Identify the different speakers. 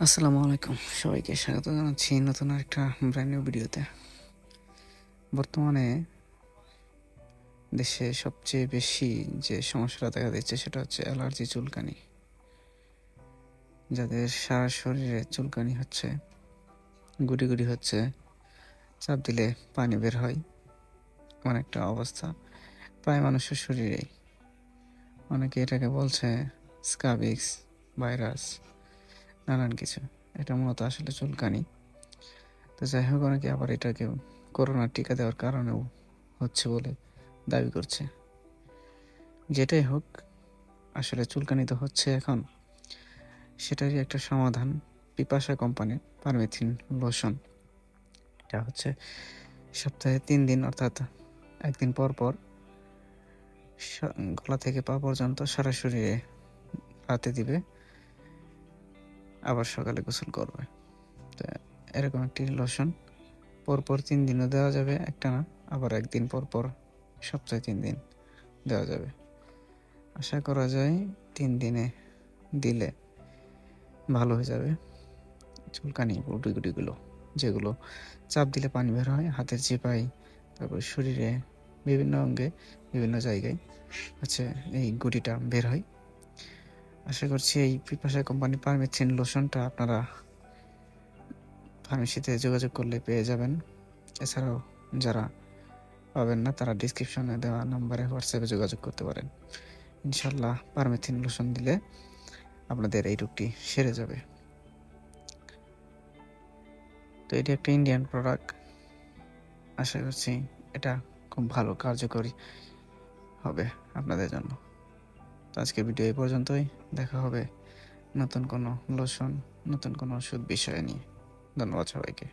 Speaker 1: আসসালামু আলাইকুম, সবাইকে স্বাগত জানাচ্ছি নতুন আরেকটা ব্র্যান্ড নিউ ভিডিওতে। বর্তমানে দেশে সবচেয়ে বেশি যে সমস্যাটা দেখা দিচ্ছে সেটা হচ্ছে অ্যালার্জি, চুলকানি। যাদের সারা শরীরে চুলকানি হচ্ছে, গুটি গুটি হচ্ছে, চাপ দিলে পানি বের হয়, এমন একটা অবস্থা প্রায় মানুষের শরীরেই। অনেকে এটাকে বলছে স্কাবিক্স, ভাইরাস, নানান কিছু। এটা মূলত আসলে চুলকানি। তো যাই হোক, অনেকে আবার এটাকে করোনার টিকা দেওয়ার কারণেও হচ্ছে বলে দাবি করছে। যেটাই হোক, আসলে চুলকানি তো হচ্ছে এখন, সেটারই একটা সমাধান পিপাসা কোম্পানির পারমেথিন লোশন। এটা হচ্ছে সপ্তাহে 3 দিন, অর্থাৎ একদিন পর পর গলা থেকে পা পর্যন্ত সারা শরীরে রাতে দিবে, আবার সকালে গোসল করবে। তো এরকম একটি লোশন পরপর 3 দিনও দেওয়া যাবে একটানা, আবার একদিন পর পর সপ্তাহে 3 দিন দেওয়া যাবে। আশা করা যায় 3 দিনে দিলে ভালো হয়ে যাবে চুলকানি গুটিগুলো, যেগুলো চাপ দিলে পানি বের হয় হাতের চিপায়, তারপর শরীরে বিভিন্ন অঙ্গে বিভিন্ন জায়গায় হচ্ছে এই গুটিটা বের হয়। আশা করছি এই পিপাসা কোম্পানির পারমেথিন লোশনটা আপনারা ফার্মেসিতে যোগাযোগ করলে পেয়ে যাবেন। এছাড়াও যারা পাবেন না, তারা ডিসক্রিপশনে দেওয়া নাম্বারে হোয়াটসঅ্যাপে যোগাযোগ করতে পারেন। ইনশাল্লাহ পারমেথিন লোশন দিলে আপনাদের এই রোগটি সেরে যাবে। তো এটি একটা ইন্ডিয়ান প্রোডাক্ট। আশা করছি এটা খুব ভালো কার্যকরী হবে আপনাদের জন্য। তো আজকের ভিডিও এই পর্যন্তই। দেখা হবে নতুন কোনো লোশন, নতুন কোনো ওষুধ বিষয় নিয়ে। ধন্যবাদ সবাইকে।